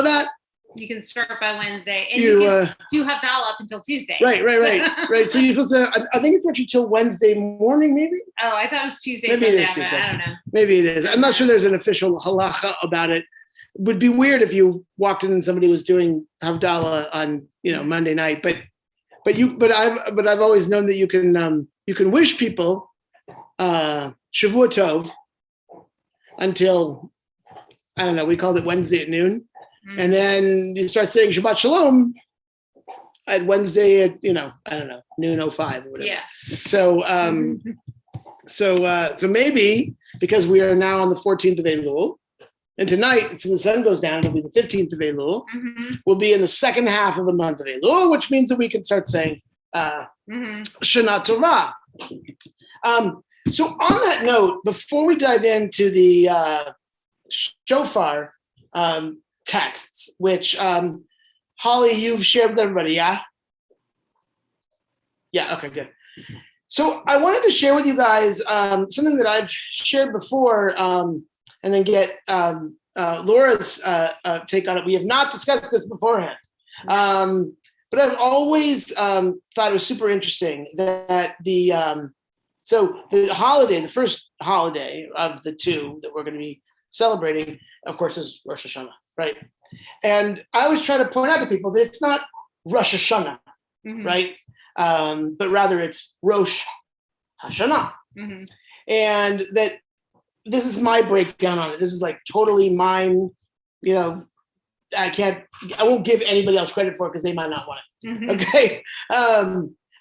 that? You can start by Wednesday, and You, you can do Havdalah up until Tuesday. Right. So you're supposed to, I think it's actually till Wednesday morning, maybe? Oh, I thought it was Tuesday. Maybe Sunday, it is Tuesday. I don't know. Maybe it is. I'm not sure there's an official halacha about it. It would be weird if you walked in and somebody was doing Havdalah on, Monday night. But I've always known that you can wish people Shavua Tov until, I don't know, we called it Wednesday at noon. Mm-hmm. And then you start saying Shabbat Shalom at Wednesday at, I don't know, noon 05 or whatever. Yeah. So maybe because we are now on the 14th of Elul, and tonight, until the sun goes down, it'll be the 15th of Elul. Mm-hmm. We'll be in the second half of the month of Elul, which means that we can start saying Shana Torah. So on that note, before we dive into the Shofar texts, which Holly, you've shared with everybody, yeah? Yeah, okay, good. So I wanted to share with you guys something that I've shared before, and then get Laura's take on it. We have not discussed this beforehand, but I've always thought it was super interesting that the holiday, the first holiday of the two that we're going to be celebrating, of course, is Rosh Hashanah, right? And I always try to point out to people that it's not Rosh Hashanah, right? But rather it's Rosh Hashanah. Mm-hmm. And that this is my breakdown on it. This is like totally mine. I won't give anybody else credit for it because they might not want it. Mm-hmm. Okay.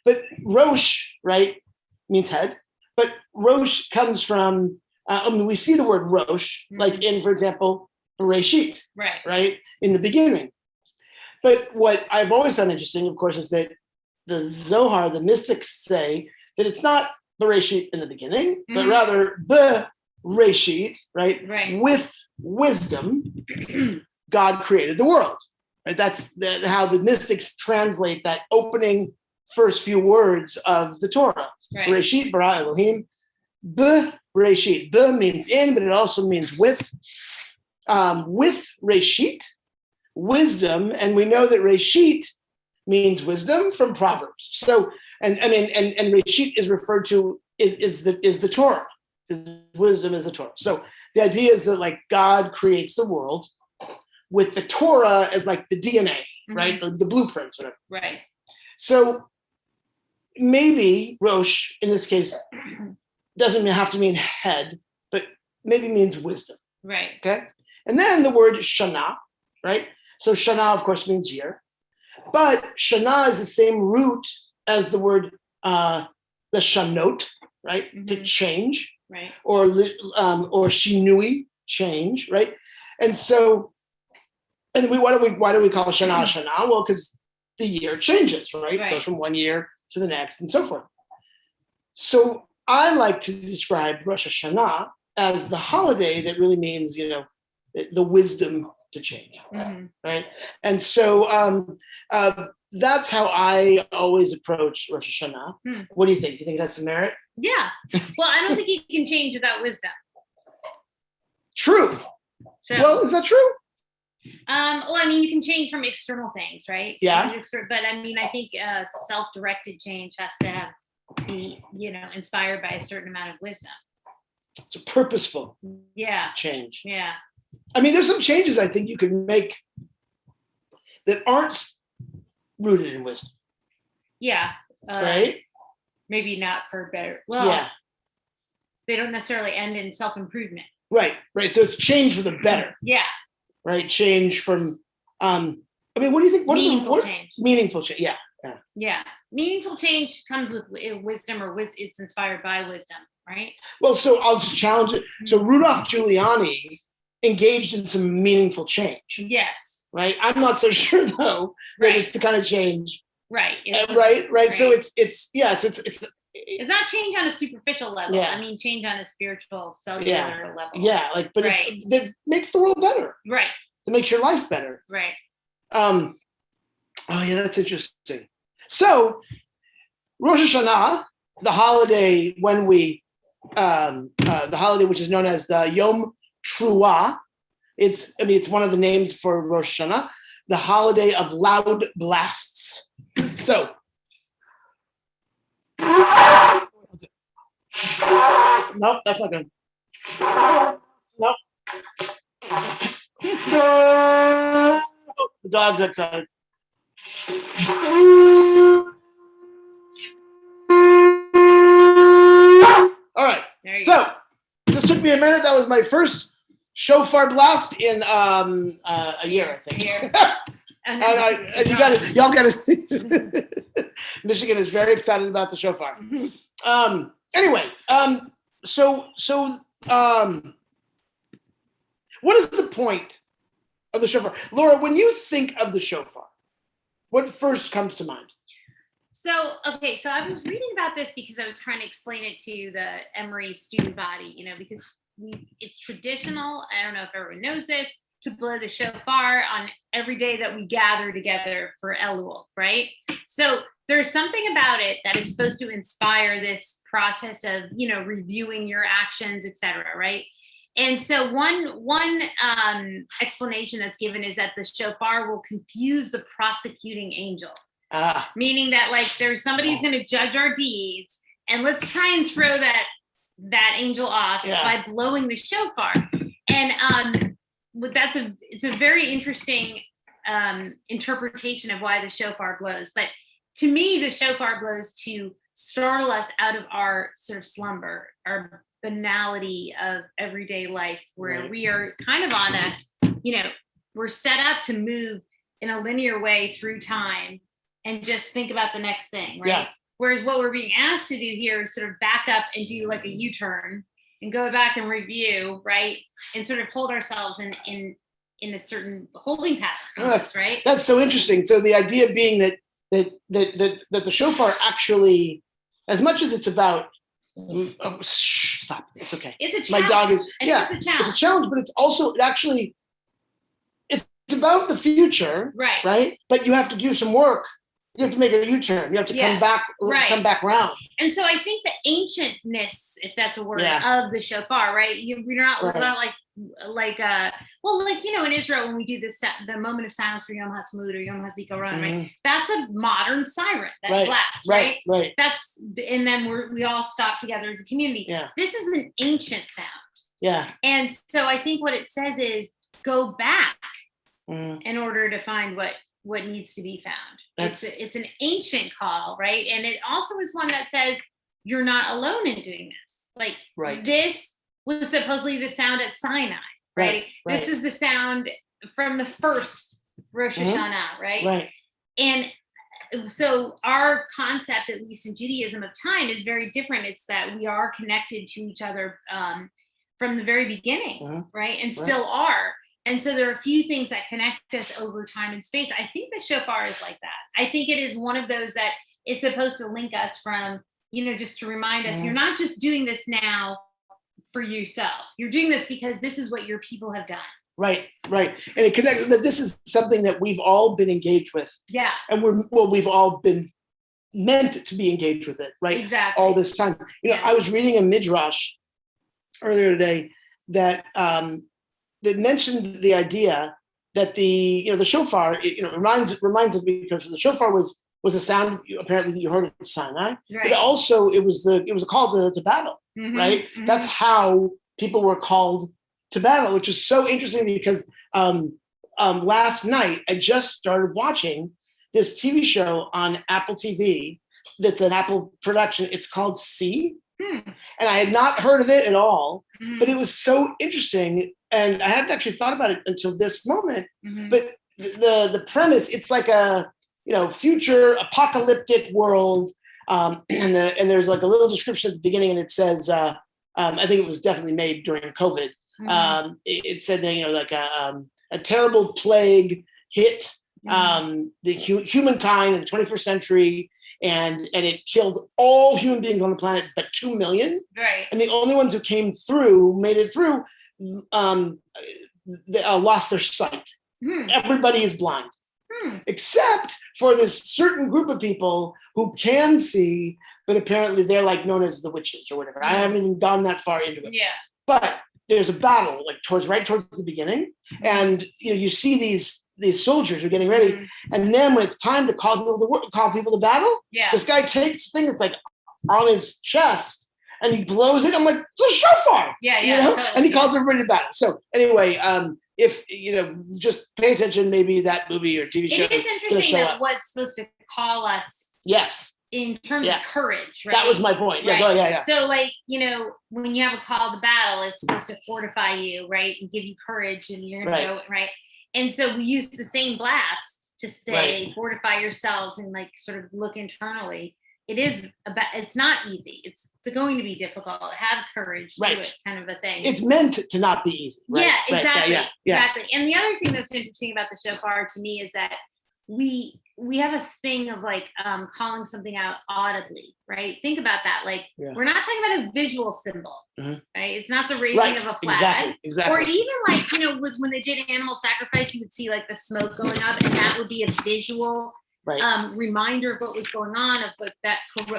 But Rosh, right, means head. But Rosh comes from, we see the word Rosh, like in, for example, Bereshit, right, in the beginning. But what I've always found interesting, of course, is that the Zohar, the mystics say that it's not Bereshit in the beginning, but rather Bereshit, right? With wisdom, God created the world. Right? That's how the mystics translate that opening first few words of the Torah. Right. Bereshit bara Elohim. Bereshit. Be means in, but it also means with. With Reshit, wisdom, and we know that Reshit means wisdom from Proverbs. So, and Reshit is referred to is the Torah. Wisdom is the Torah. So the idea is that like God creates the world with the Torah as like the DNA, right? The blueprints, whatever. Right. So maybe Rosh in this case doesn't have to mean head, but maybe means wisdom. Right. Okay. And then the word Shana, right? So Shana, of course, means year. But Shana is the same root as the word the Shanot, right? Mm-hmm. To change. Right. Or Shinui, change, right? And so, and why do we call Shana Shana? Well, because the year changes, right? It goes from one year to the next and so forth. So I like to describe Rosh Hashanah as the holiday that really means, the wisdom to change, right? And so that's how I always approach Rosh Hashanah. What do you think? Do you think it has some merit? Yeah. Well, I don't think you can change without wisdom. True. So, well, is that true? Well, I mean, you can change from external things, right? Yeah. But I mean, I think self-directed change has to be, inspired by a certain amount of wisdom. It's a purposeful change. Yeah. I mean, there's some changes I think you can make that aren't rooted in wisdom. Yeah. Right? Maybe not for better. Well, they don't necessarily end in self-improvement. Right. So it's change for the better. Yeah. Right. Change from, what do you think? Change. Meaningful change. Yeah. Yeah. Meaningful change comes with wisdom, or it's inspired by wisdom, right? Well, so I'll just challenge it. So Rudolph Giuliani engaged in some meaningful change. Yes. Right. I'm not so sure though that it's the kind of change. Right. Right. So it's not change on a superficial level. Yeah. I mean, change on a spiritual, cellular level. Yeah. But that makes the world better. Right. It makes your life better. Right. Oh yeah, that's interesting. So Rosh Hashanah, the holiday the holiday which is known as the Yom Truah, It's one of the names for Rosh Hashanah, the holiday of loud blasts. So, nope, that's not good. Nope. Oh, the dog's outside. All right. So this took me a minute. That was my first shofar blast in a year, I think. And y'all got to see. Michigan is very excited about the shofar. Anyway, so what is the point of the shofar? Laura, when you think of the shofar, what first comes to mind? So I was reading about this because I was trying to explain it to the Emory student body, because it's traditional. I don't know if everyone knows this, to blow the shofar on every day that we gather together for Elul, right? So there's something about it that is supposed to inspire this process of, reviewing your actions, et cetera, right? And so one explanation that's given is that the shofar will confuse the prosecuting angel. Meaning that there's somebody who's going to judge our deeds, and let's try and throw that angel off by blowing the shofar. And it's a very interesting interpretation of why the shofar blows. But to me, the shofar blows to startle us out of our sort of slumber, our banality of everyday life, where we are kind of on we're set up to move in a linear way through time and just think about the next thing, right? Yeah. Whereas what we're being asked to do here is sort of back up and do like a U-turn and go back and review, right? And sort of hold ourselves in a certain holding pattern, right? That's so interesting. So the idea being that the shofar actually, as much as it's about, stop, it's okay. It's a challenge. My dog is, it's a challenge. It's a challenge, but it's also it's about the future, right? But you have to do some work. You have to make a U-turn. You have to come back around. And so I think the ancientness, if that's a word, of the shofar, right? We're not in Israel when we do this, the moment of silence for Yom HaTzmaut or Yom HaZikaron, right? That's a modern siren that blasts, right? Right. And then we all stop together as a community. Yeah. This is an ancient sound. Yeah. And so I think what it says is go back in order to find what needs to be found. It's an ancient call, right? And it also is one that says you're not alone in doing this. This was supposedly the sound at Sinai, right? This is the sound from the first Rosh Hashanah, right? Right. And so our concept, at least in Judaism, of time is very different. It's that we are connected to each other from the very beginning, right? And still are. And so there are a few things that connect us over time and space. I think the shofar is like that. I think it is one of those that is supposed to link us from, just to remind us, you're not just doing this now for yourself. You're doing this because this is what your people have done. Right. And it connects that this is something that we've all been engaged with. Yeah. And we've all been meant to be engaged with it, right? Exactly. All this time. I was reading a midrash earlier today that mentioned the idea that the shofar, reminds it because the shofar was a sound apparently that you heard at Sinai, but also it was a call to battle, right? Mm-hmm. That's how people were called to battle, which is so interesting because last night I just started watching this TV show on Apple TV that's an Apple production. It's called C. And I had not heard of it at all, but it was so interesting. And I hadn't actually thought about it until this moment. But the premise, it's like a future apocalyptic world, and there's like a little description at the beginning, and it says, I think it was definitely made during COVID. It said that a terrible plague hit the humankind in the 21st century, and it killed all human beings on the planet but 2 million. Right. And the only ones who made it through, they lost their sight. Everybody is blind. Except for this certain group of people who can see, but apparently they're known as the witches or whatever. I haven't even gone that far into it. Yeah. But there's a battle like right towards the beginning, and you see these soldiers are getting ready, and then when it's time to call people to battle, this guy takes the thing that's like on his chest and he blows it. I'm like, it's a shofar, totally. And he calls everybody to battle. So anyway, if just pay attention, maybe that movie or TV show. It is interesting that what's supposed to call us. Yes. In terms of courage, right? That was my point. Right. Yeah. So when you have a call to battle, it's supposed to fortify you, right? And give you courage, and you're going to go, right? And so we use the same blast to say, fortify yourselves and like sort of look internally. It's not easy. It's going to be difficult. Have courage, do it, kind of a thing. It's meant to not be easy. Right? Yeah, exactly. Exactly. And the other thing that's interesting about the shofar to me is that we have a thing of like calling something out audibly, right? Think about that. Like we're not talking about a visual symbol, right? It's not the raising of a flag. Exactly. Or even like, when they did animal sacrifice, you would see like the smoke going up, and that would be a visual reminder of what was going on, of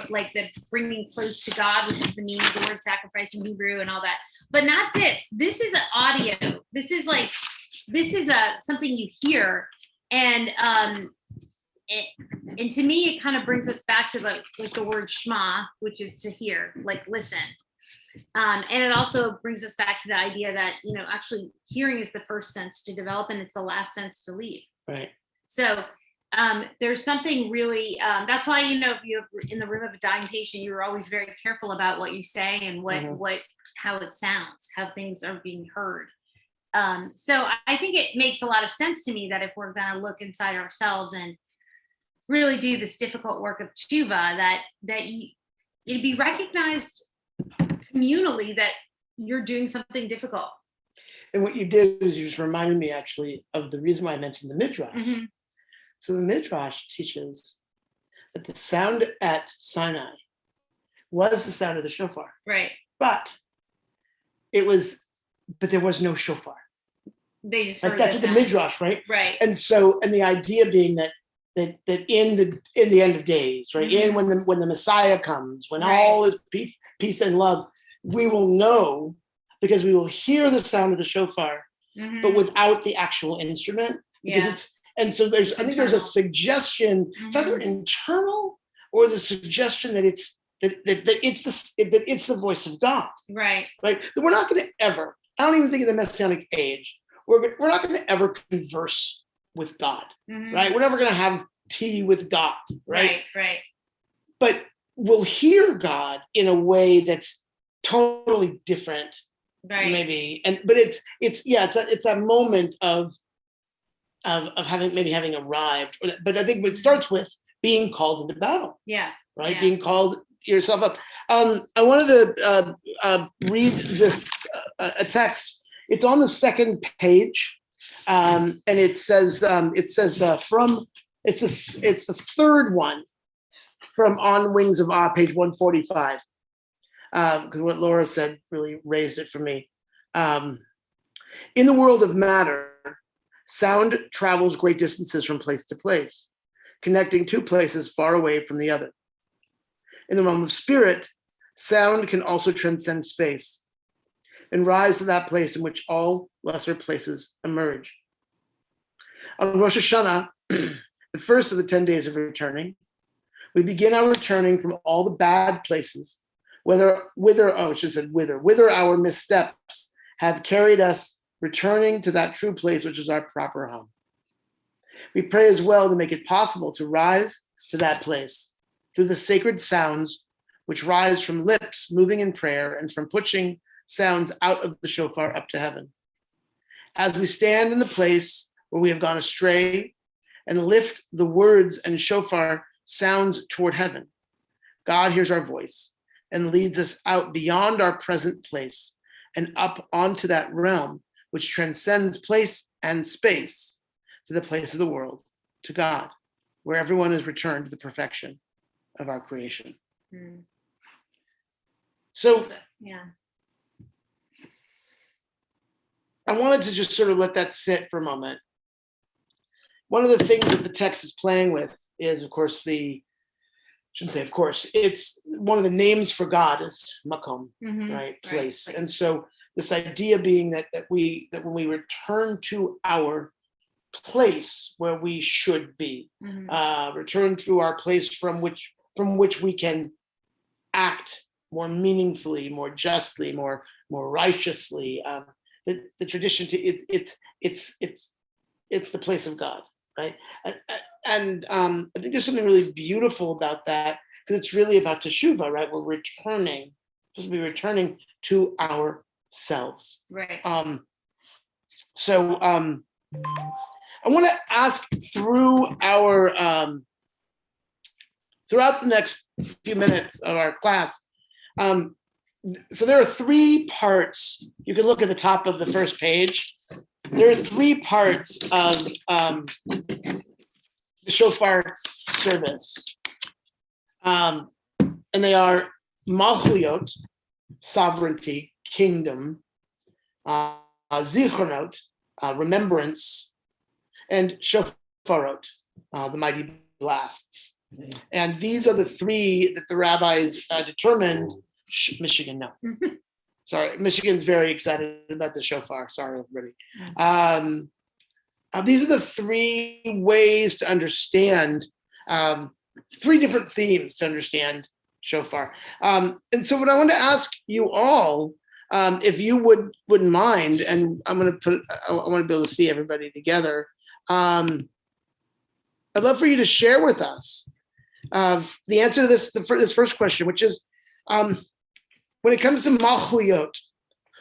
like that bringing close to God, which is the meaning of the word sacrifice in Hebrew and all that. But not this. This is an audio. This is something you hear. And to me, it kind of brings us back to like the word Shema, which is to hear, like listen. And it also brings us back to the idea that, actually hearing is the first sense to develop, and it's the last sense to leave. Right. So there's something really, that's why, if you're in the room of a dying patient, you're always very careful about what you say and how it sounds, how things are being heard. So I think it makes a lot of sense to me that if we're going to look inside ourselves and really do this difficult work of tshuva, that it'd be recognized communally that you're doing something difficult. And what you did is you just reminded me actually of the reason why I mentioned the Midrash. Mm-hmm. So the Midrash teaches that the sound at Sinai was the sound of the shofar. Right. But there was no shofar. They just like that's what the Midrash, right? Right. And the idea being that in the end of days, right? Mm-hmm. when the Messiah comes, when all is peace and love, we will know because we will hear the sound of the shofar, but without the actual instrument. Because I think there's a suggestion, it's either internal or the suggestion that it's the voice of God. Right. Right. That we're not going to ever, I don't even think in the Messianic age, we're not going to ever converse with God. Mm-hmm. Right. We're never going to have tea with God. Right. Right. But we'll hear God in a way that's totally different. Right. Maybe. But it's that moment of having arrived. But I think it starts with being called into battle. Yeah. Right. Yeah. Being called yourself up. I wanted to read a text. It's on the second page, and it says from it's the third one from On Wings of Awe, page 145. Because what Laura said really raised it for me. In the world of matter, sound travels great distances from place to place, connecting two places far away from the other. In the realm of spirit, sound can also transcend space and rise to that place in which all lesser places emerge. On Rosh Hashanah, the first of the 10 days of returning, we begin our returning from all the bad places, whither our missteps have carried us, returning to that true place which is our proper home. We pray as well to make it possible to rise to that place through the sacred sounds which rise from lips moving in prayer and from pushing sounds out of the shofar up to heaven. As we stand in the place where we have gone astray and lift the words and shofar sounds toward heaven, God hears our voice and leads us out beyond our present place and up onto that realm which transcends place and space to the place of the world, to God, where everyone is returned to the perfection of our creation. So, I wanted to just sort of let that sit for a moment. One of the things that the text is playing with is, of course, it's one of the names for God is makom, right? Place. Right. And so this idea being that when we return to our place where we should be, return to our place from which we can act more meaningfully, more justly, more righteously. The tradition it's the place of God, right? And I think there's something really beautiful about that, because it's really about teshuvah, right? We're returning to ourselves, right? So I want to ask throughout the next few minutes of our class. So there are 3 parts. You can look at the top of the first page. There are 3 parts of the shofar service. And they are malchuyot, sovereignty, kingdom, zichronot, remembrance, and shofarot, the mighty blasts. And these are the 3 that the rabbis determined. Michigan, no. Sorry, Michigan's very excited about the shofar. Sorry, everybody. These are the 3 ways to understand, 3 different themes to understand shofar. And so what I want to ask you all, if you wouldn't mind, and I want to be able to see everybody together. I'd love for you to share with us the answer to this first question, which is, when it comes to malchuyot,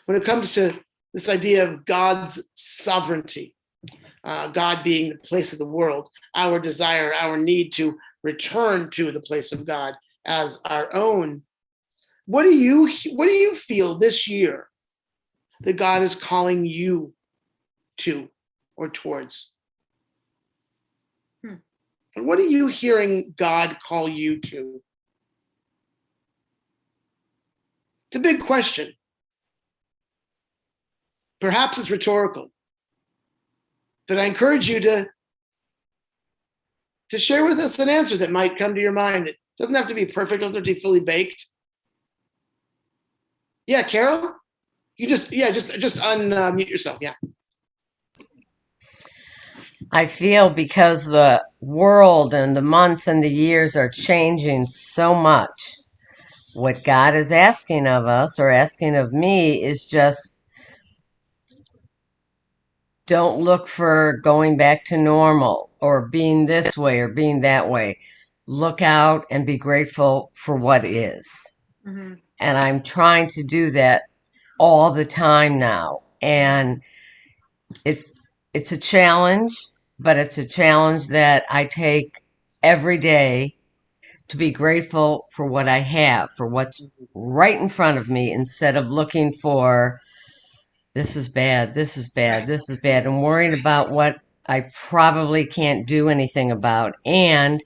when it comes to this idea of God's sovereignty, God being the place of the world, our desire, our need to return to the place of God as our own, what do you feel this year that God is calling you to or towards? And what are you hearing God call you to? It's a big question. Perhaps it's rhetorical, but I encourage you to share with us an answer that might come to your mind. It doesn't have to be perfect, doesn't have to be fully baked. Yeah, Carol? You just unmute yourself, yeah. I feel because the world and the months and the years are changing so much, what God is asking of us, or asking of me, is just don't look for going back to normal or being this way or being that way. Look out and be grateful for what is. And I'm trying to do that all the time now. And it's a challenge, but it's a challenge that I take every day, to be grateful for what I have, for what's right in front of me, instead of looking for this is bad, this is bad, this is bad, and worrying about what I probably can't do anything about. And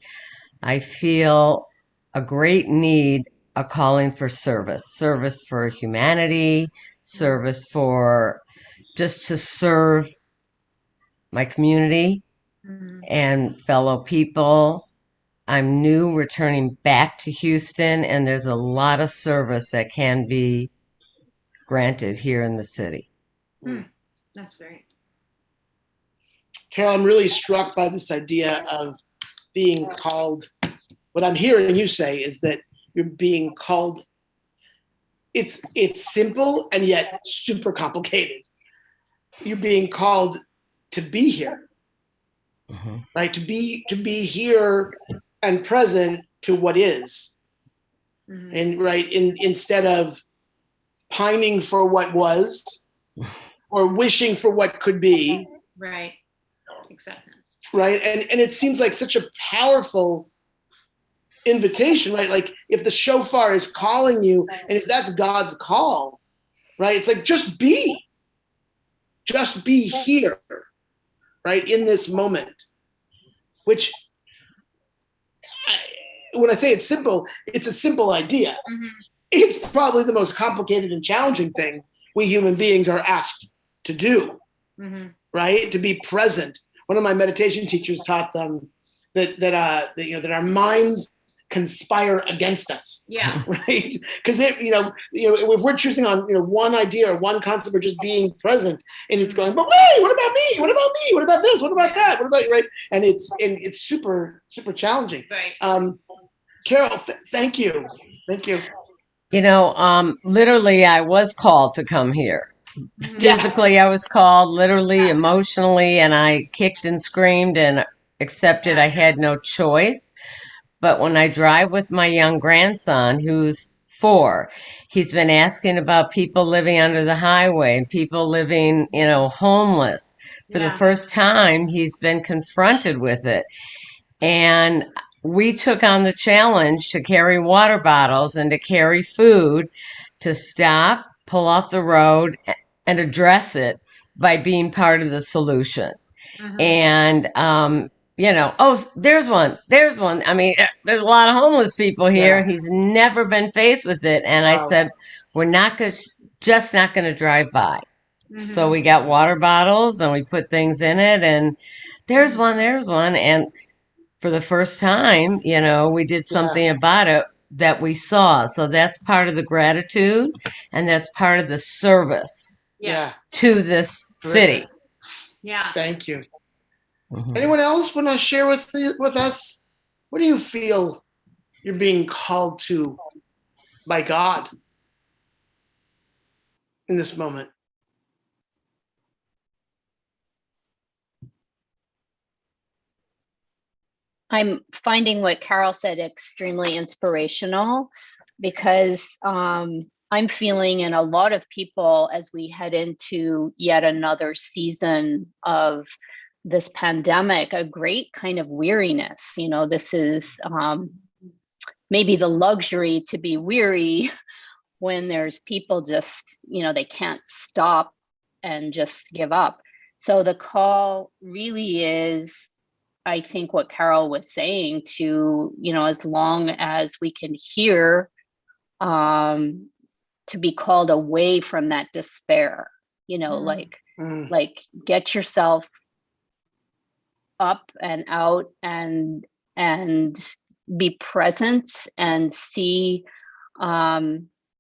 I feel a great need, a calling for service for humanity, service for just to serve my community and fellow people. I'm new, returning back to Houston, and there's a lot of service that can be granted here in the city. That's great. Carol, I'm really struck by this idea of being called. What I'm hearing you say is that you're being called. It's simple and yet super complicated. You're being called to be here, right? To be here and present to what is, and instead of pining for what was or wishing for what could be. Right. Acceptance. Right. And it seems like such a powerful invitation, right? Like if the shofar is calling you, and if that's God's call, right? It's like, just be here, right? In this moment, which when I say it's simple, it's a simple idea. It's probably the most complicated and challenging thing we human beings are asked to do, right? To be present. One of my meditation teachers taught them that our minds conspire against us. Yeah. Right. Because if we're choosing on one idea or one concept or just being present, and it's going, but wait, what about me? What about me? What about this? What about that? What about you? Right. And it's super, super challenging. Right. Carol, thank you. Thank you. Literally, I was called to come here. Physically, I was called, literally, emotionally, and I kicked and screamed and accepted I had no choice. But when I drive with my young grandson, who's 4, he's been asking about people living under the highway and people living, homeless. For the first time, he's been confronted with it. And we took on the challenge to carry water bottles and to carry food, to stop, pull off the road, and address it by being part of the solution. And, there's one. I mean, there's a lot of homeless people here. Yeah. He's never been faced with it. And I said, we're not just not going to drive by. So we got water bottles and we put things in it, and there's one. And for the first time, we did something about it that we saw. So that's part of the gratitude, and that's part of the service to this city. Yeah. Thank you. Anyone else want to share with us? What do you feel you're being called to by God in this moment? I'm finding what Carol said extremely inspirational, because I'm feeling, and a lot of people, as we head into yet another season of this pandemic, a great kind of weariness. This is maybe the luxury to be weary when there's people just, they can't stop and just give up. So the call really is, I think, what Carol was saying, to, as long as we can hear, to be called away from that despair, like get yourself up and out and be present and see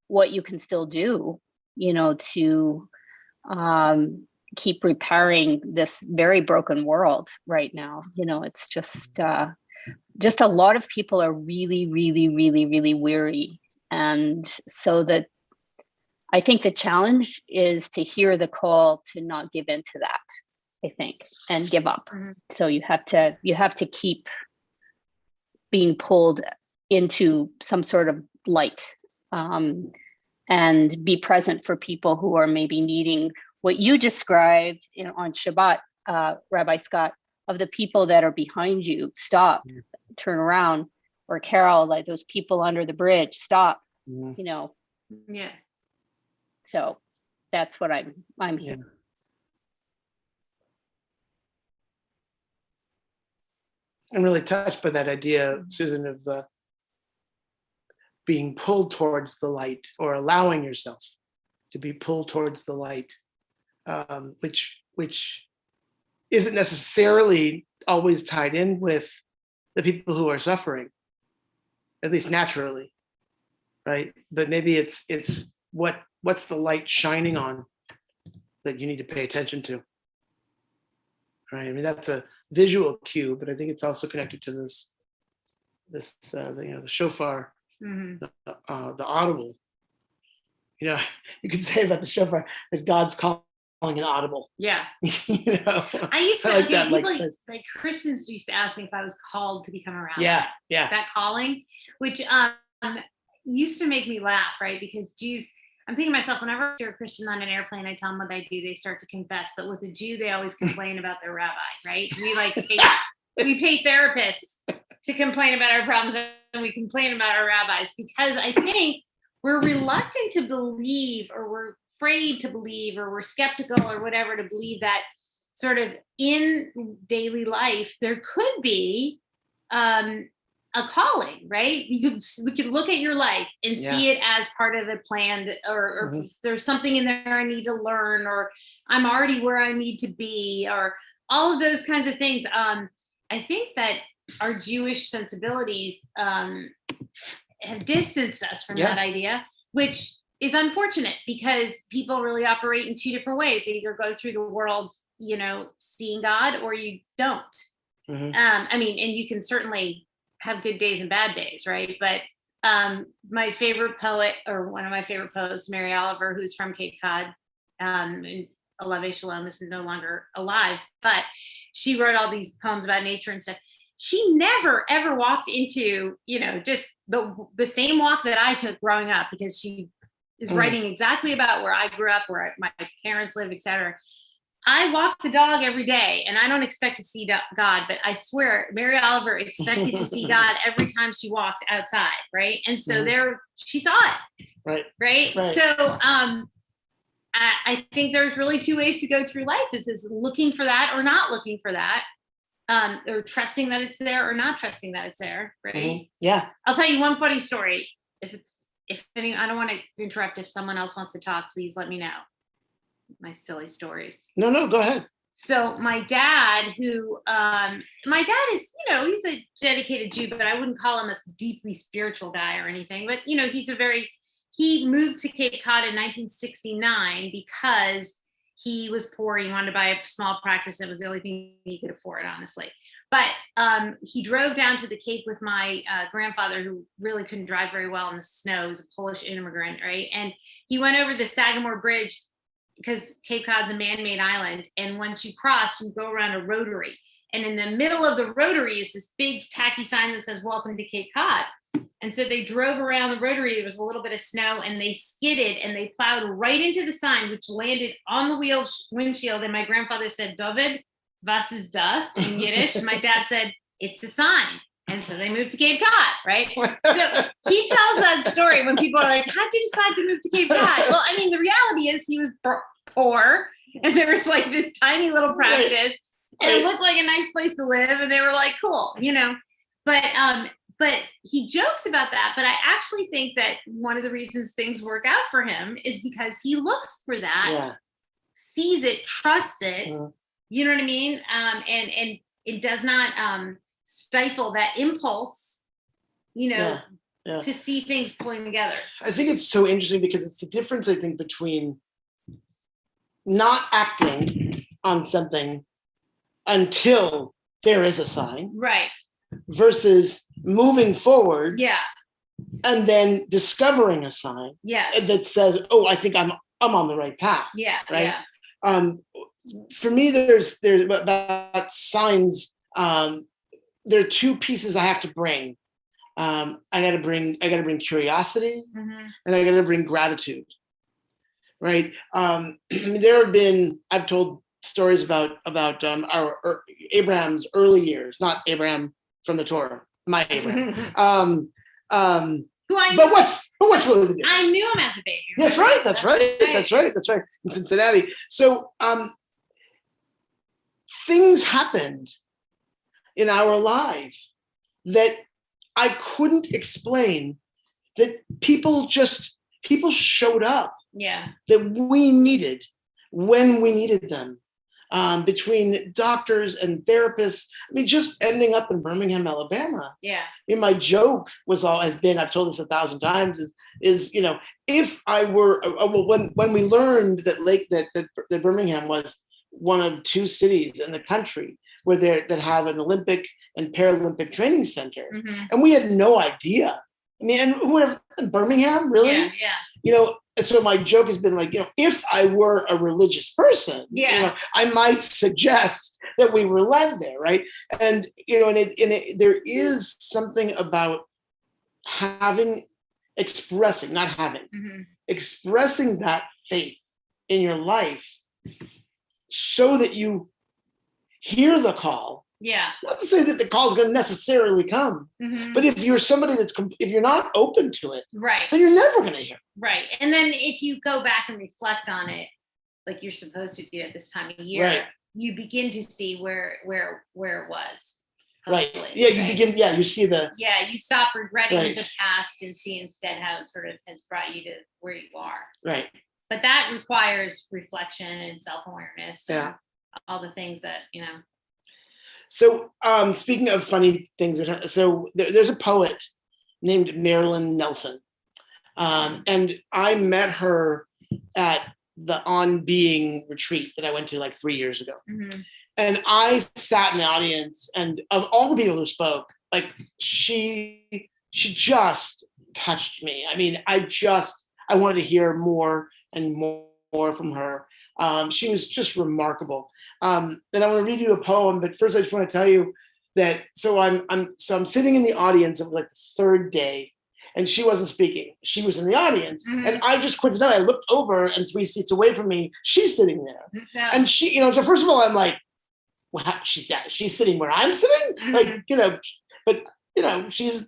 what you can still do, to keep repairing this very broken world right now. It's just a lot of people are really, really, really, really weary. And so that I think the challenge is to hear the call to not give into that, I think, and give up. So you have to keep being pulled into some sort of light, and be present for people who are maybe needing what you described on Shabbat, Rabbi Scott, of the people that are behind you. Stop, turn around. Or Carol, like those people under the bridge, stop. Yeah. So that's what I'm here. I'm really touched by that idea, Susan, of the being pulled towards the light, or allowing yourself to be pulled towards the light, which isn't necessarily always tied in with the people who are suffering, at least naturally, right? But maybe it's what's the light shining on that you need to pay attention to, right? I mean, that's a visual cue, but I think it's also connected to this the shofar, the audible. You could say about the shofar that God's calling it audible. Yeah. I used to like that. People, like Christians used to ask me if I was called to become a rabbi. Yeah. That calling, which used to make me laugh, right? Because Jews, I'm thinking to myself, whenever I hear a Christian on an airplane, I tell them what they do, they start to confess. But with a Jew, they always complain about their rabbi, right? We pay therapists to complain about our problems, and we complain about our rabbis, because I think we're reluctant to believe, or we're afraid to believe, or we're skeptical or whatever, to believe that sort of in daily life there could be a calling, right? You could look at your life and see it as part of a plan, or there's something in there I need to learn, or I'm already where I need to be, or all of those kinds of things. I think that our Jewish sensibilities have distanced us from that idea, which is unfortunate because people really operate in two different ways. They either go through the world, seeing God, or you don't. I mean, and you can certainly have good days and bad days, right? But my favorite poet, or one of my favorite poets, Mary Oliver, who's from Cape Cod, and Aleve Shalom is no longer alive, but she wrote all these poems about nature and stuff. She never ever walked into, just the same walk that I took growing up, because she is writing exactly about where I grew up, where my parents live, etc. I walk the dog every day, and I don't expect to see God, but I swear Mary Oliver expected to see God every time she walked outside, right? And so she saw it, right? So I think there's really two ways to go through life: is looking for that or not looking for that, or trusting that it's there or not trusting that it's there, right? Yeah. I'll tell you one funny story. I don't want to interrupt. If someone else wants to talk, please let me know. My silly stories. No, go ahead. So my dad is, he's a dedicated Jew, but I wouldn't call him a deeply spiritual guy or anything. But, he moved to Cape Cod in 1969 because he was poor. He wanted to buy a small practice. It was the only thing he could afford, honestly. But he drove down to the Cape with my grandfather, who really couldn't drive very well in the snow. He was a Polish immigrant, right? And he went over the Sagamore Bridge, because Cape Cod's a man-made island. And once you cross, you go around a rotary. And in the middle of the rotary is this big tacky sign that says, "Welcome to Cape Cod." And so they drove around the rotary. There was a little bit of snow, and they skidded and they plowed right into the sign, which landed on the windshield. And my grandfather said, "David, was ist das?" in Yiddish. My dad said, "It's a sign." And so they moved to Cape Cod, right? So he tells that story when people are like, "How'd you decide to move to Cape Cod?" Well, I mean, the reality is he was poor, and there was like this tiny little practice, and it looked like a nice place to live, and they were like, "Cool," But he jokes about that. But I actually think that one of the reasons things work out for him is because he looks for that, sees it, trusts it. You know what I mean? And it does not stifle that impulse, to see things pulling together. I think it's so interesting because it's the difference, I think, between not acting on something until there is a sign, right, versus moving forward, and then discovering a sign, that says, "Oh, I think I'm on the right path." Right. For me, there's about signs. There are two pieces I have to bring. I got to bring curiosity, and I got to bring gratitude. Right. There have been, I've told stories about our Abraham's early years, not Abraham from the Torah, my Abraham. But what's really the difference? I knew him as a baby. That's right. In Cincinnati. So things happened in our lives that I couldn't explain, that people showed up, that we needed when we needed them. Between doctors and therapists, I mean, just ending up in Birmingham, Alabama. My joke has been, I've told this 1,000 times, is if I were when we learned that Birmingham was one of two cities in the country that have an Olympic and Paralympic training center, and we had no idea. I mean, and who would have, Birmingham, really? So my joke has been like, if I were a religious person, I might suggest that we were led there, right? And there is something about expressing that faith in your life, so that you hear the call. Not to say that the call is going to necessarily come, but if you're somebody if you're not open to it, then you're never going to hear. Right. And then if you go back and reflect on it, like you're supposed to do at this time of year, you begin to see where it was. Right. Yeah. You begin. Yeah. You see you stop regretting the past and see instead how it sort of has brought you to where you are. Right. But that requires reflection and self-awareness. And all the things that, So speaking of funny things, so there's a poet named Marilyn Nelson. And I met her at the On Being retreat that I went to like 3 years ago. Mm-hmm. And I sat in the audience, and of all the people who spoke, like she just touched me. I mean, I wanted to hear more and more from her. She was just remarkable. And I want to read you a poem, but first I just want to tell you that, so I'm sitting in the audience of like the third day, and she wasn't speaking. She was in the audience. Mm-hmm. And I just coincidentally, I looked over, and 3 seats away from me, she's sitting there. Yeah. And she, so first of all, I'm like, well, she's sitting where I'm sitting? Mm-hmm. Like, but she's a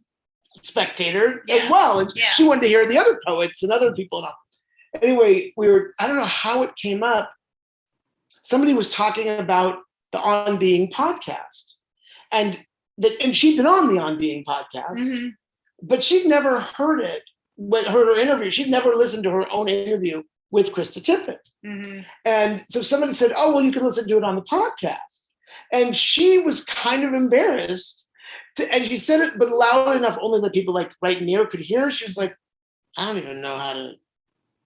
spectator as well. And she wanted to hear the other poets and other people. Anyway, I don't know how it came up. Somebody was talking about the On Being podcast. And she'd been on the On Being podcast, mm-hmm. but she'd never heard her interview. She'd never listened to her own interview with Krista Tippett. Mm-hmm. And so somebody said, oh, well, you can listen to it on the podcast. And she was kind of embarrassed. And she said it, but loud enough only that people like right near could hear. She was like, I don't even know how to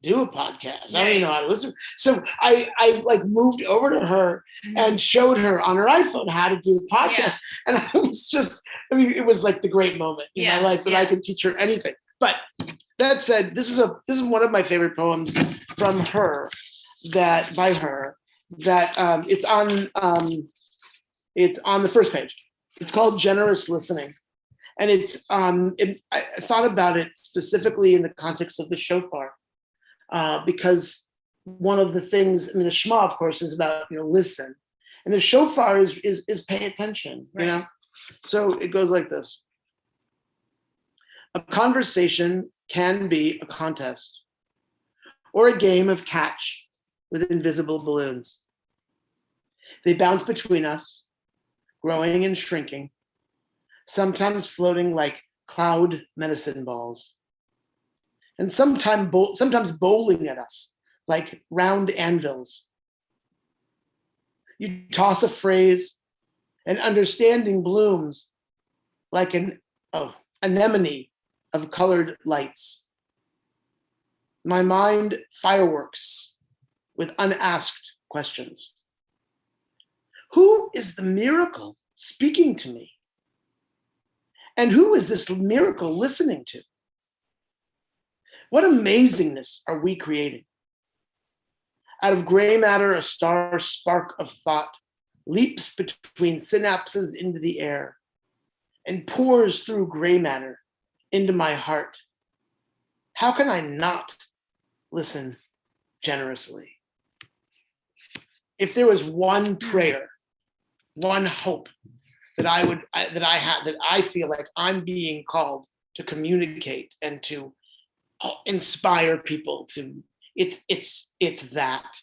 do a podcast. I don't even know how to listen. So I like moved over to her mm-hmm. and showed her on her iPhone how to do the podcast. Yeah. And I was just, it was like the great moment in my life that I could teach her anything. But that said, this is one of my favorite poems from her by her it's on the first page. It's called Generous Listening. And I thought about it specifically in the context of the shofar. Because one of the things, the Shema, of course, is about, listen. And the shofar is pay attention, right. So it goes like this. A conversation can be a contest or a game of catch with invisible balloons. They bounce between us, growing and shrinking, sometimes floating like cloud medicine balls. And sometimes bowling at us like round anvils. You toss a phrase, and understanding blooms like an anemone of colored lights. My mind fireworks with unasked questions. Who is the miracle speaking to me? And who is this miracle listening to? What amazingness are we creating? Out of gray matter, a star spark of thought leaps between synapses into the air and pours through gray matter into my heart. How can I not listen generously? If there was one prayer, one hope that I feel like I'm being called to communicate and to inspire people to, it's that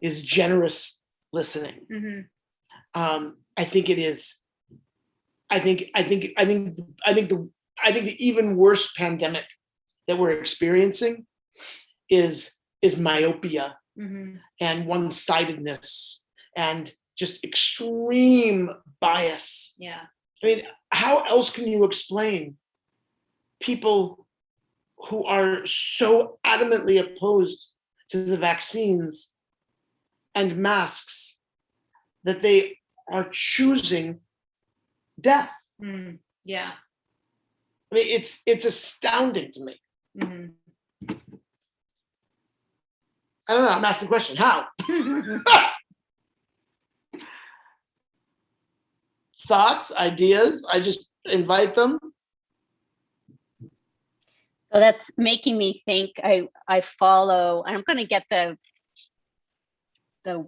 is generous listening. Mm-hmm. I think it is. I think the even worse pandemic that we're experiencing is myopia mm-hmm. and one-sidedness and just extreme bias. Yeah. I mean, how else can you explain people who are so adamantly opposed to the vaccines and masks that they are choosing death? Mm, yeah. I mean, it's astounding to me. Mm-hmm. I don't know. I'm asking the question. How? Thoughts, ideas? I just invite them. So that's making me think. I follow. I'm going to get the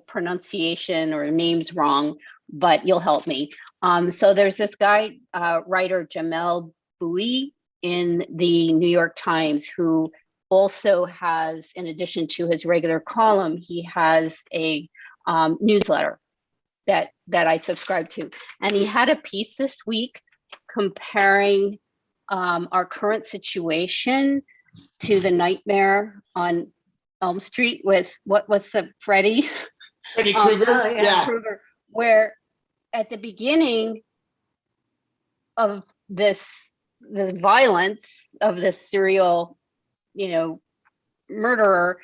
pronunciation or names wrong, but you'll help me. So there's this guy, writer Jamel Bouie in the New York Times, who also has, in addition to his regular column, he has a newsletter that I subscribe to. And he had a piece this week comparing our current situation to the nightmare on Elm Street with what's the Freddy Krueger? Yeah. Krueger, where at the beginning of this this violence of this serial, murderer,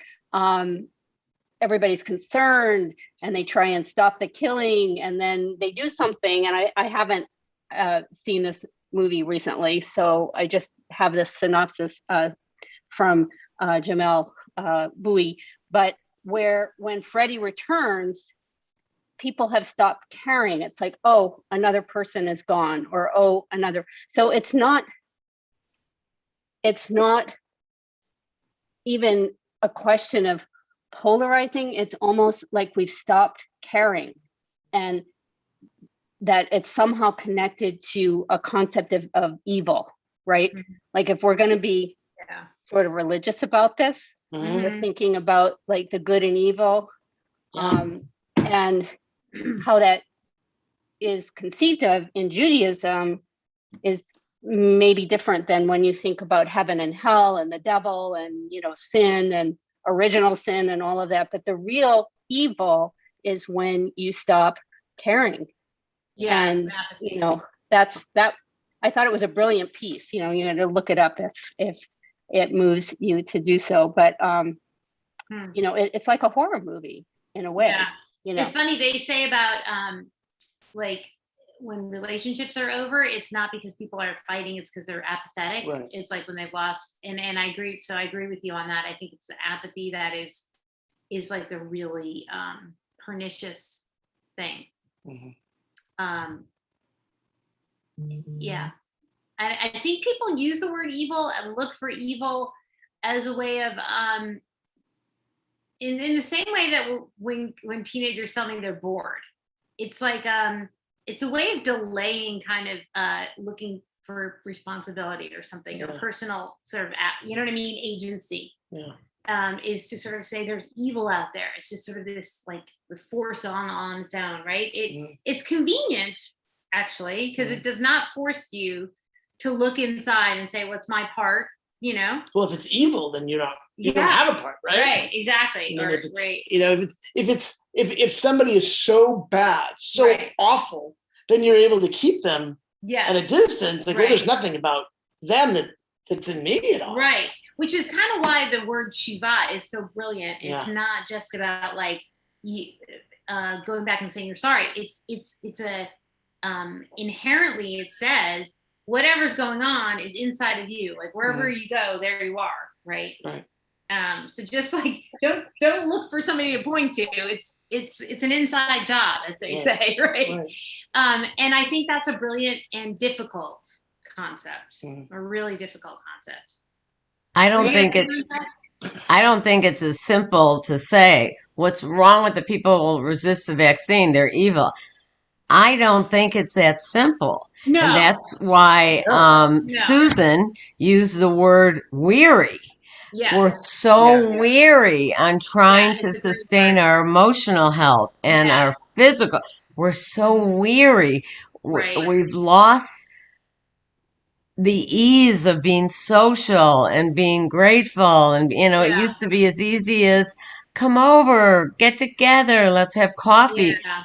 everybody's concerned and they try and stop the killing, and then they do something. And I haven't seen this movie recently, so I just have this synopsis from Jamel Bowie, but when Freddie returns, people have stopped caring. It's like, oh, another person is gone, or oh, another. So it's not even a question of polarizing. It's almost like we've stopped caring, and that it's somehow connected to a concept of evil, right? Mm-hmm. Like if we're going to be sort of religious about this, we're thinking about like the good and evil, and how that is conceived of in Judaism is maybe different than when you think about heaven and hell and the devil and, sin and original sin and all of that. But the real evil is when you stop caring. Yeah. And, that's that. I thought it was a brilliant piece, to look it up if it moves you to do so. But, it's like a horror movie in a way. Yeah. It's funny, they say about like when relationships are over, it's not because people are fighting, it's because they're apathetic. Right. It's like when they've lost, and I agree. So I agree with you on that. I think it's the apathy that is like the really pernicious thing. Mm-hmm. Yeah. I think people use the word evil and look for evil as a way of in the same way that when teenagers tell me they're bored, it's like it's a way of delaying kind of looking for responsibility or something, or personal sort of you know what I mean, agency. Is to sort of say there's evil out there. It's just sort of this like the force on its own, right? It's convenient actually, because it does not force you to look inside and say, what's my part? Well, if it's evil, then you don't have a part, right? Right, exactly. I mean, if somebody is so bad, so awful, then you're able to keep them at a distance. Like, well, there's nothing about them that's in me at all. Right. Which is kind of why the word Shiva is so brilliant. It's not just about like going back and saying you're sorry. It's a inherently it says whatever's going on is inside of you. Like wherever you go, there you are. Right. So just like don't look for somebody to point to. It's an inside job, as they say, right? And I think that's a brilliant and difficult concept, a really difficult concept. I don't think it's as simple to say what's wrong with the people who will resist the vaccine. They're evil. I don't think it's that simple. No. And that's why Susan used the word weary. Yes. We're so weary on trying to sustain our emotional health and our physical. We're so weary. Right. We've lost the ease of being social and being grateful. And, it used to be as easy as come over, get together, let's have coffee. Yeah.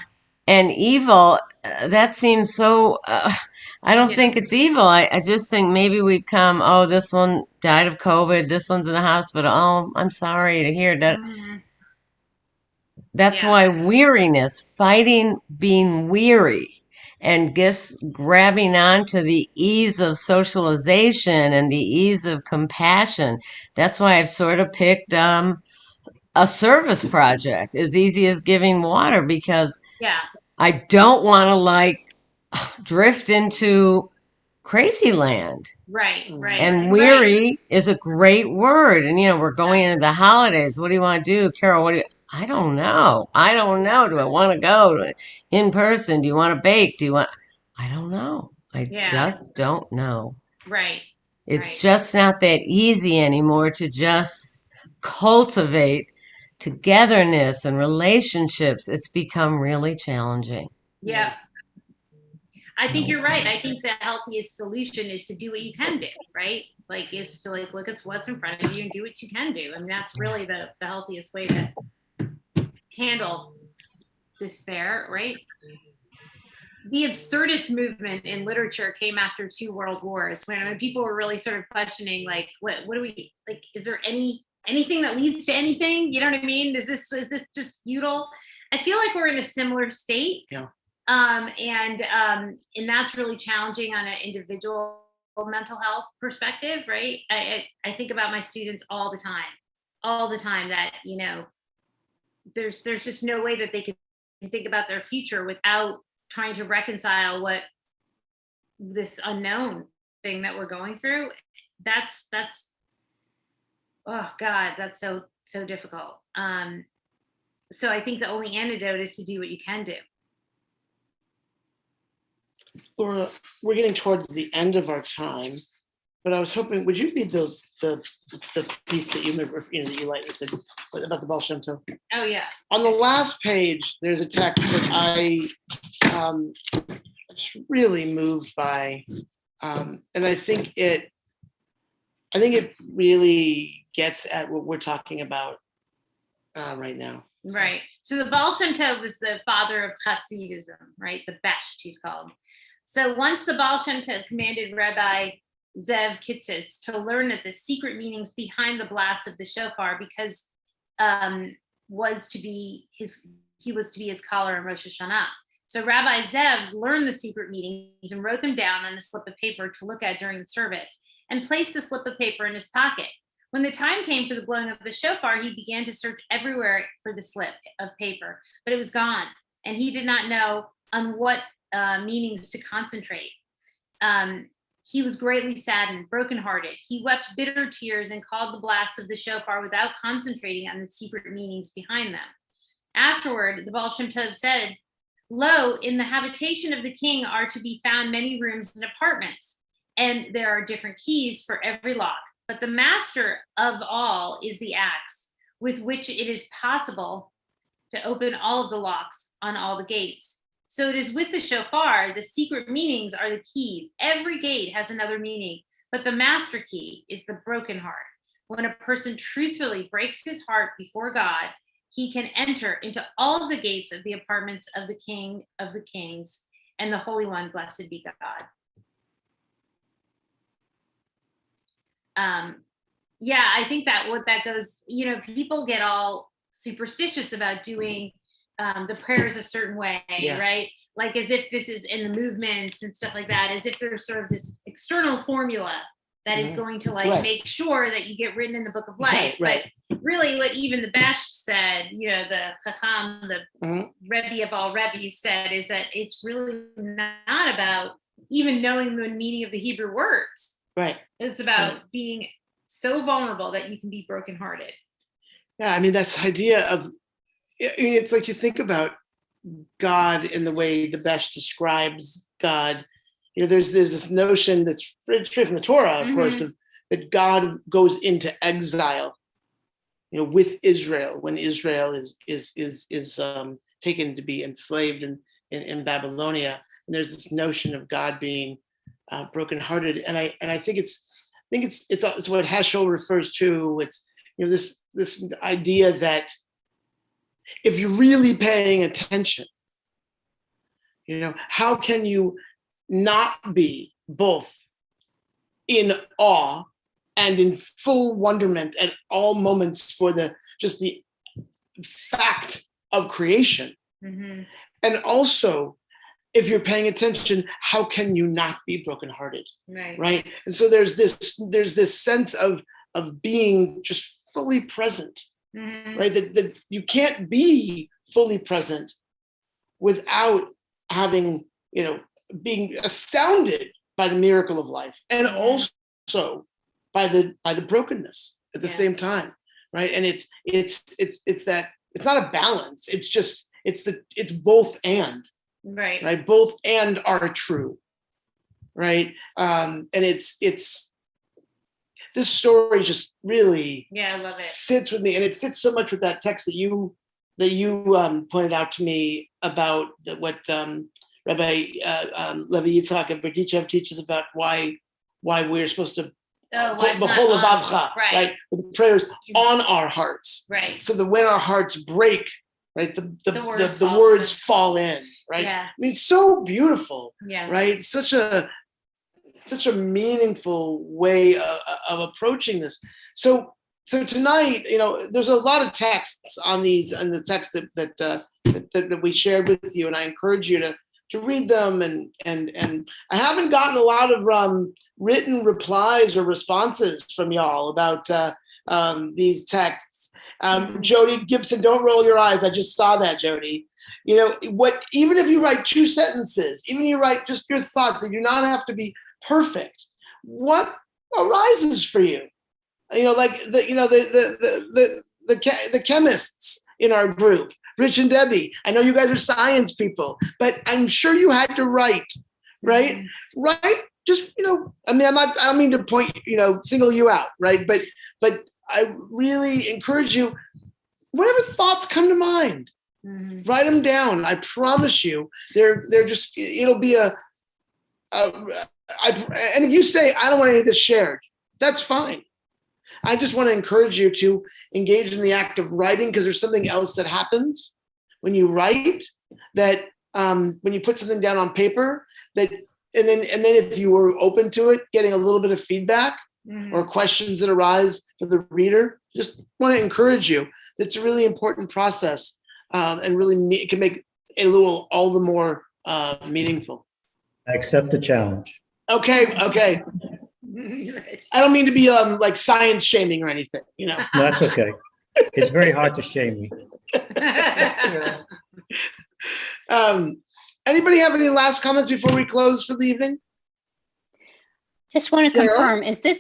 And evil, that seems so, I don't think it's evil. I just think maybe we've come, oh, this one died of COVID, this one's in the hospital. Oh, I'm sorry to hear that. Mm-hmm. That's why weariness, fighting being weary, and just grabbing onto the ease of socialization and the ease of compassion. That's why I've sort of picked a service project, as easy as giving water, because I don't want to drift into crazy land. Right. And weary is a great word. And, we're going into the holidays. What do you want to do? Carol, I don't know. Do I want to go in person? Do you want to bake? I don't know. I just don't know. Right. It's just not that easy anymore to just cultivate togetherness and relationships. It's become really challenging. Yeah. I think you're right. I think the healthiest solution is to do what you can do, right? Like, is to look at what's in front of you and do what you can do. I mean, that's really the healthiest way to handle despair, right? the absurdist movement in literature came after 2 world wars, when people were really sort of questioning, like, what do we, like, is there anything that leads to anything? You know what I mean? Is this just futile? I feel like we're in a similar state. Yeah. And that's really challenging on an individual mental health perspective, right? I think about my students all the time that, you know, there's just no way that they can think about their future without trying to reconcile what this unknown thing that we're going through. That's oh God, that's so difficult. So I think the only antidote is to do what you can do. Laura, we're getting towards the end of our time, but I was hoping, would you read the piece that you lightly said about the Baal Shem Tov? Oh yeah. On the last page, there's a text that I was really moved by, and I think it really gets at what we're talking about right now. Right. So the Baal Shem Tov was the father of Hasidism, right? The Besht, he's called. So once the Baal Shem Tov commanded Rabbi Zev Kitzis to learn that the secret meanings behind the blast of the shofar, because he was to be his caller in Rosh Hashanah. So Rabbi Zev learned the secret meanings and wrote them down on a slip of paper to look at during the service, and placed the slip of paper in his pocket. When the time came for the blowing of the shofar, he began to search everywhere for the slip of paper, but it was gone, and he did not know on what meanings to concentrate. He was greatly saddened, brokenhearted. He wept bitter tears and called the blasts of the shofar without concentrating on the secret meanings behind them. Afterward, the Baal Shem Tov said, "Lo, in the habitation of the king are to be found many rooms and apartments, and there are different keys for every lock. But the master of all is the axe, with which it is possible to open all of the locks on all the gates. So it is with the shofar, the secret meanings are the keys. Every gate has another meaning, but the master key is the broken heart. When a person truthfully breaks his heart before God, he can enter into all of the gates of the apartments of the King of the Kings and the Holy One, blessed be God." Yeah, I think that what that goes, you know, people get all superstitious about doing the prayers a certain way, right? Like as if this is in the movements and stuff like that, as if there's sort of this external formula that is going to like make sure that you get written in the book of life. But really what even the Besht said, you know, the Chacham, the Rebbe of all Rebbes said, is that it's really not about even knowing the meaning of the Hebrew words. Right. It's about being so vulnerable that you can be brokenhearted. Yeah, I mean, that's the idea of, I mean, it's like you think about God in the way the Besht describes God. You know, there's this notion that's straight from the Torah, of course, of that God goes into exile, you know, with Israel when Israel is taken to be enslaved in Babylonia. And there's this notion of God being brokenhearted, and I think it's what Heschel refers to. It's, you know, this idea that if you're really paying attention, you know, how can you not be both in awe and in full wonderment at all moments for the fact of creation, and also, if you're paying attention, how can you not be brokenhearted? Right. And so there's this sense of being just fully present, right? That you can't be fully present without having, you know, being astounded by the miracle of life, and also by the brokenness at the same time, right? And it's that it's not a balance. It's both and. Right. Both and are true. Right. And it's this story just really I love it. Sits with me, and it fits so much with that text that you pointed out to me about what Rabbi Levi Yitzhak and Berdichev teaches about why we're supposed to put the whole of Avcha, right, with the prayers on our hearts, right, so that when our hearts break, right, the words fall in, right? Yeah. I mean, so beautiful, Yeah. right? Such a meaningful way of approaching this. So tonight, there's a lot of texts on the text that we shared with you, and I encourage you to read them. And I haven't gotten a lot of written replies or responses from y'all about these texts. Jody Gibson, don't roll your eyes. I just saw that, Jody. Even if you write 2 sentences, even you write just your thoughts, they do not have to be perfect. What arises for you? Like the chemists in our group, Rich and Debbie. I know you guys are science people, but I'm sure you had to write, right? Right? Just I don't mean to point, single you out, right? But I really encourage you, whatever thoughts come to mind, write them down. I promise you, they're just, it'll be and if you say, I don't want any of this shared, that's fine. I just want to encourage you to engage in the act of writing, because there's something else that happens when you write, that when you put something down on paper, and then if you were open to it, getting a little bit of feedback or questions that arise for the reader, just want to encourage you. It's a really important process, and really it can make it all the more meaningful. I accept the challenge. Okay. I don't mean to be like science shaming or anything, No, that's okay. It's very hard to shame me. Anybody have any last comments before we close for the evening? Just want to confirm, is this,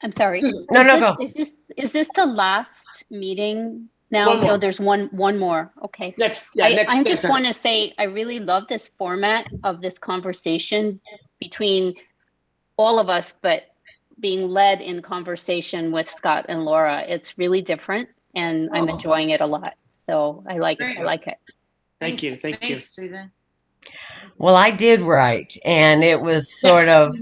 I'm sorry. No. Is this the last meeting now? One more. No, there's one more. Okay. Next. I just want to say, I really love this format of this conversation between all of us, but being led in conversation with Scott and Laura. It's really different, and I'm enjoying it a lot. So I like it. Thank you. Thanks, Susan. Well, I did write, and it was sort of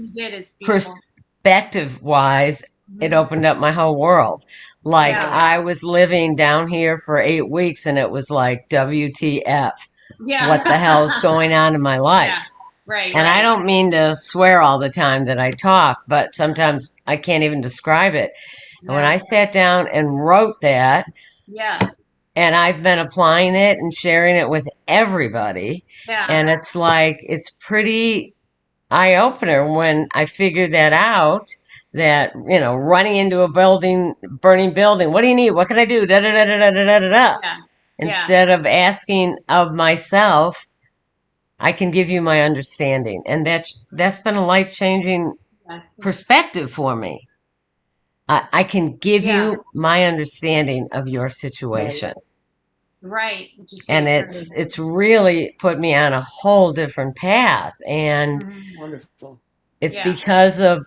perspective-wise, it opened up my whole world. Like, I was living down here for 8 weeks, and it was like, WTF. Yeah. What the hell's going on in my life? Yeah. Right. And I don't mean to swear all the time that I talk, but sometimes I can't even describe it. And when I sat down and wrote that, and I've been applying it and sharing it with everybody, and it's like, it's pretty eye-opener when I figured that out, that, running into a burning building, what do you need? What can I do? Da-da-da-da-da-da-da-da. Instead of asking of myself, I can give you my understanding. And that's been a life-changing perspective for me. I can give you my understanding of your situation. Right. And it's really put me on a whole different path. And wonderful. It's because of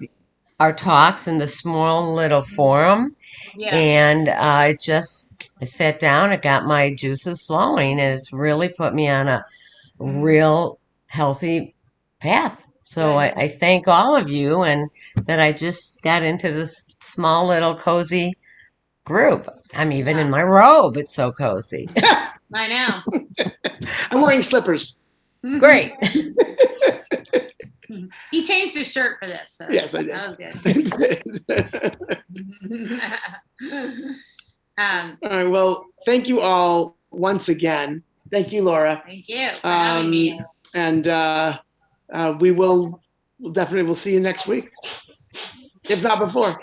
our talks in the small little forum. And I sat down, it got my juices flowing, and it's really put me on a real healthy path. So I thank all of you, and that I just got into this small little cozy group. I'm even in my robe. It's so cozy. I know. I'm wearing slippers. Great. He changed his shirt for this. So yes, I did. That was good. All right. Well, thank you all once again. Thank you, Laura. Thank you for having me. And we'll definitely see you next week, if not before.